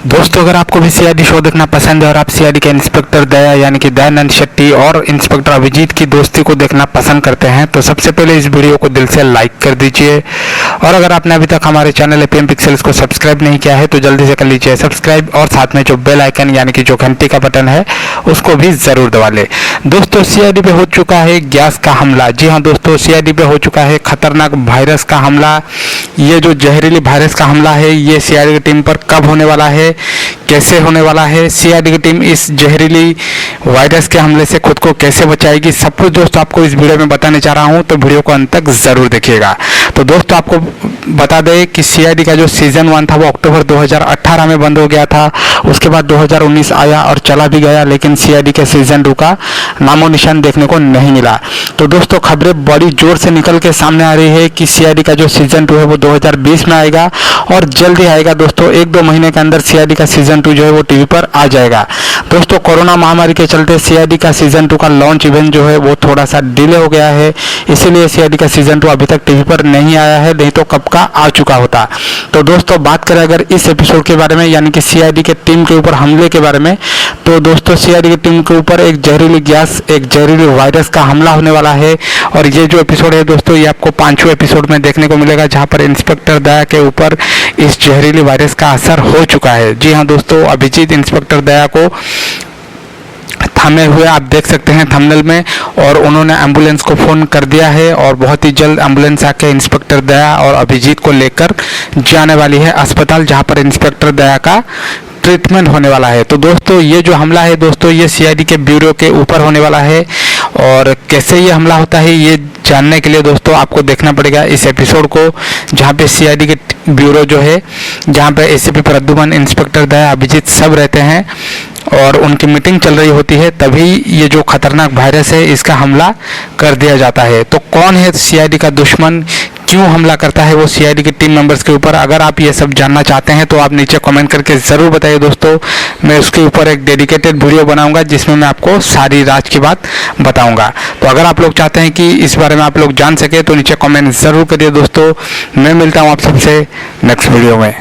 दोस्तों, अगर आपको भी सीआईडी शो देखना पसंद है और आप सीआईडी के इंस्पेक्टर दया यानी कि दयानंद शेट्टी और इंस्पेक्टर अभिजीत की दोस्ती को देखना पसंद करते हैं तो सबसे पहले इस वीडियो को दिल से लाइक कर दीजिए। और अगर आपने अभी तक हमारे चैनल एपीएम पिक्सेल्स को सब्सक्राइब नहीं किया है तो जल्दी से कर लीजिए सब्सक्राइब और साथ में जो बेल आइकन यानी कि जो घंटी का बटन है उसको भी जरूर दबा ले। दोस्तों, सीआईडी पे हो चुका है गैस का हमला। जी हाँ दोस्तों, सीआईडी पे हो चुका है खतरनाक वायरस का हमला। ये जो जहरीली वायरस का हमला है ये सीआईडी की टीम पर कब होने वाला है, कैसे होने वाला है, सीआईडी की टीम इस जहरीली वायरस के हमले से खुद को कैसे बचाएगी, सब कुछ दोस्तों आपको इस वीडियो में बताने जा रहा हूं, तो वीडियो को अंत तक जरूर देखिएगा। तो दोस्तों, आपको बता दें कि सीआईडी का जो सीजन 1 था वो अक्टूबर 2018 में बंद हो गया था। उसके बाद 2019 आया और चला भी गया, लेकिन सीआईडी के सीजन 2 का नामो निशान देखने को नहीं मिला। तो दोस्तों, खबरें बड़ी जोर से निकल के सामने आ रही है कि सीआईडी का जो सीजन 2 है वो 2020 में आएगा और जल्दी आएगा। दोस्तों, 1-2 महीने के अंदर सीआईडी का सीजन 2 जो है वो टीवी पर आ जाएगा। दोस्तों, कोरोना महामारी के चलते सीआईडी का सीजन 2 का लॉन्च इवेंट जो है वो थोड़ा सा डिले हो गया है, इसीलिए सीआईडी का सीजन 2 अभी तक टीवी पर नहीं आया है, नहीं तो कब का आ चुका होता। तो दोस्तों, बात करें अगर इस एपिसोड के बारे में यानी कि सीआईडी के टीम के ऊपर हमले के बारे में, तो दोस्तों सीआईडी की टीम के ऊपर एक जहरीली गैस, एक जहरीली वायरस का हमला होने वाला है। और ये जो एपिसोड है दोस्तों ये आपको 5वें एपिसोड में देखने को मिलेगा, जहां पर इंस्पेक्टर दया के ऊपर इस जहरीली वायरस का असर हो चुका है। जी हाँ दोस्तों, अभिजीत इंस्पेक्टर दया को थामे हुए आप देख सकते हैं थंबनेल में, और उन्होंने एम्बुलेंस को फ़ोन कर दिया है और बहुत ही जल्द एम्बुलेंस आके इंस्पेक्टर दया और अभिजीत को लेकर जाने वाली है अस्पताल, जहां पर इंस्पेक्टर दया का ट्रीटमेंट होने वाला है। तो दोस्तों, ये जो हमला है दोस्तों ये सीआईडी के ब्यूरो के ऊपर होने वाला है, और कैसे ये हमला होता है ये जानने के लिए दोस्तों आपको देखना पड़ेगा इस एपिसोड को, जहाँ पे सीआईडी के ब्यूरो जो है, जहाँ पे एसीपी प्रद्युमन, इंस्पेक्टर दया, अभिजीत सब रहते हैं और उनकी मीटिंग चल रही होती है, तभी ये जो खतरनाक वायरस है इसका हमला कर दिया जाता है। तो कौन है सीआईडी का दुश्मन, क्यों हमला करता है वो सीआईडी के टीम मेंबर्स के ऊपर, अगर आप ये सब जानना चाहते हैं तो आप नीचे कमेंट करके ज़रूर बताइए दोस्तों। मैं उसके ऊपर एक डेडिकेटेड वीडियो बनाऊंगा जिसमें मैं आपको सारी राज की बात बताऊंगा। तो अगर आप लोग चाहते हैं कि इस बारे में आप लोग जान सके तो नीचे कमेंट ज़रूर करिए दोस्तों। मैं मिलता हूँ आप सबसे नेक्स्ट वीडियो में।